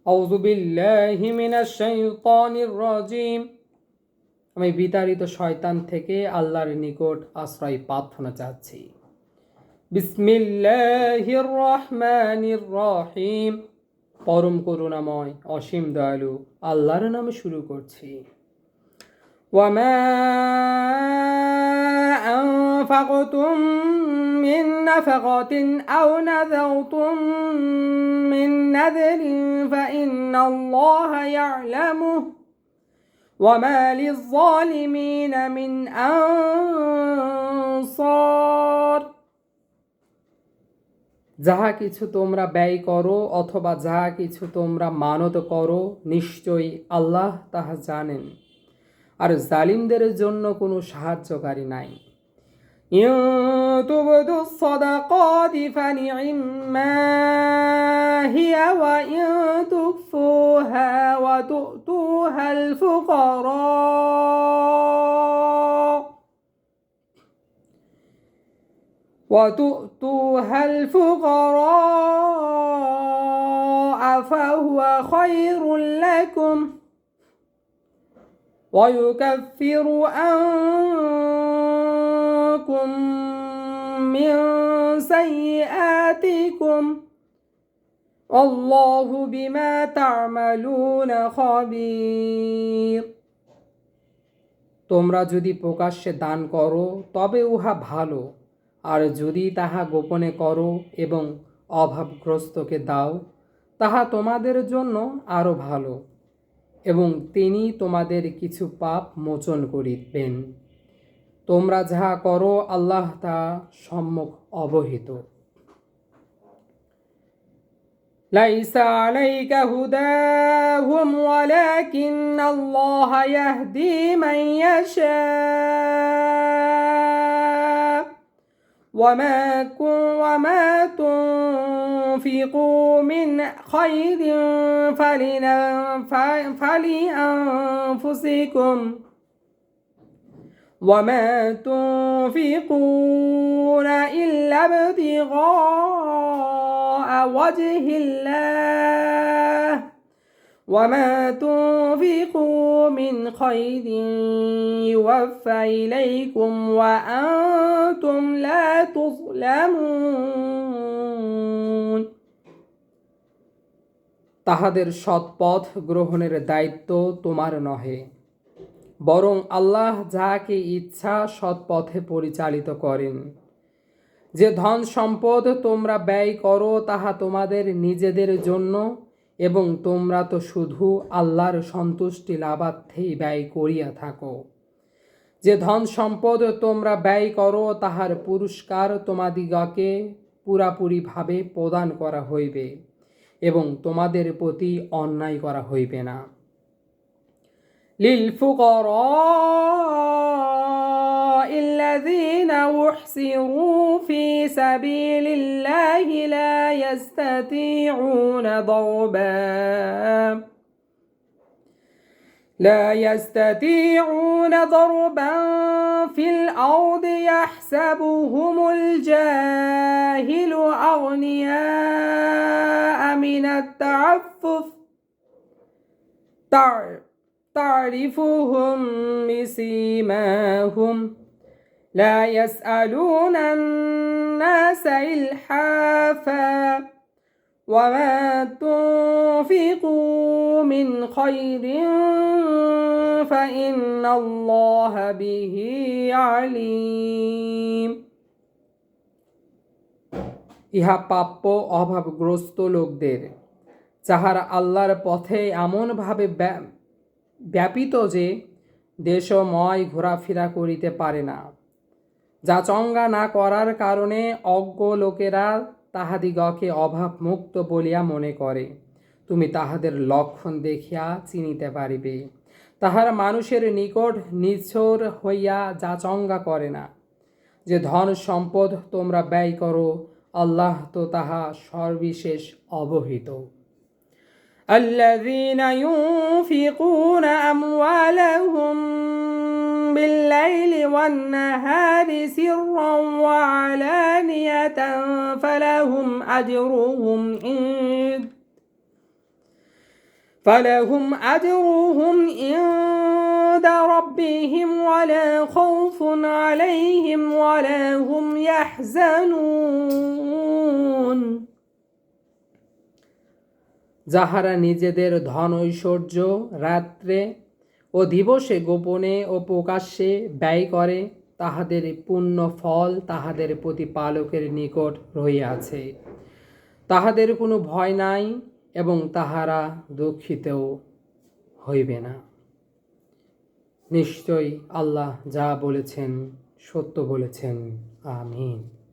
আউযু বিল্লাহি মিনাশ শাইতানির রাজিম। আমি বিতাড়িত শয়তান থেকে আল্লাহর নিকট আশ্রয় প্রার্থনা চাচ্ছি। বিসমিল্লাহির রহমানির রহিম। পরম করুণাময় অসীম দয়ালু আল্লাহর নামে শুরু করছি। ওয়ামা আনফাকতুম মিন নাফাকাতিন আও নাযারতুম মিন নাযরিন ফাইন্নাল্লাহা ইয়া'লামুহু ওয়ামা লিয-যালিমিনা মিন আনসার। যাহা কিছু তোমরা ব্যয় করো অথবা যাহা কিছু তোমরা মানত করো, নিশ্চয়ই আল্লাহ তাহা জানেন, আর জালিমদের জন্য কোনো সাহায্যকারী নাই। ইন তুবদুস সাদাকাতি ফানি'ম্মা হিয়া ওয়া ইন তুখফুহা ওয়া তু'তুহাল ফুকারা وتؤتوها الفقراء فهو خير لكم ويكفر عنكم من سيئاتكم والله بما تعملون خبير। তোমরা যদি প্রকাশ্যে দান করো তবে উহা ভালো, আর যদি তাহা গোপনে করো এবং অভাবগ্রস্তকে দাও তাহা তোমাদের জন্য আরও ভালো, এবং তিনি তোমাদের কিছু পাপ মোচন করিবেন। তোমরা যাহা করো আল্লাহ তা সম্যক অবহিত। লাইসা আলাইকা হুদাহুম ওয়ালাকিন্নাল্লাহা ইয়াহদি মান ইয়াশা وما تنفقوا من خير فلأنفسكم وما تنفقون إلا ابتغاء وجه الله وما تنفقوا من خير يوفى إليكم وأنتم لا تظلمون। তাহাদের সৎপথ গ্রহণের দায়িত্ব তোমার নহে, বরং আল্লাহ যাহাকে ইচ্ছা সৎপথে পরিচালিত করেন। যে ধন সম্পদ তোমরা ব্যয় করো তাহা তোমাদের নিজেদের জন্য, এবং তোমরা তো শুধু আল্লাহর সন্তুষ্টি লাভার্থেই ব্যয় করিয়া থাকো। যে ধন সম্পদ তোমরা ব্যয় করো তাহার পুরস্কার তোমাদিগকে পুরাপুরিভাবে প্রদান করা হইবে, এবং তোমাদের প্রতি অন্যায় করা হইবে না। লিল ফুকারা'আল্লাযীনা উহসিরু ফি সাবিলিল্লাহি লা يستطيعون ضربا في الأرض يحسبهم الجاهل أغنياء من التعفف تعرفهم بسيماهم لا يسألون الناس إلحافا وما تنفقوا من خير فإن الله به عليم। ইহা প্রাপ্য অভাবগ্রস্ত লোকদের, যাহারা আল্লাহর পথে এমনভাবে ব্যাপিত যে দেশময় ঘোরাফেরা করিতে পারে না। যা চঙ্গা না করার কারণে অজ্ঞ লোকেরা তাহাদিগকে অভাবমুক্ত বলিয়া মনে করে। তুমি তাহাদের লক্ষণ দেখিয়া চিনিতে পারিবে। তাহারা মানুষের নিকট নিছর হইয়া যা চঙ্গা করে না। যে ধন সম্পদ তোমরা ব্যয় করো আল্লাহ তো তাহা সর্বিশেষ অবহিত। আল্লাযীনা ইউনফিকুনা আমওয়ালাহুম বিল-লাইলি ওয়ান-নাহারি সিররান ওয়া আলানিয়াতান ফালাহুম আজরুহুম فلهم أجرهم عند ربهم ولا خوف عليهم ولا هم يحزنون যাহারা নিজেদের ধন ঐশ্বর্য রাত্রে ও দিবসে গোপনে ও প্রকাশ্যে ব্যয় করে তাহাদের পূর্ণ ফল তাহাদের প্রতিপালকের নিকট রহিয়াছে। তাহাদের কোনো ভয় নাই এবং তাহারা দুঃখিতও হইবে না। নিশ্চয়ই আল্লাহ যা বলেছেন সত্য বলেছেন। আমিন।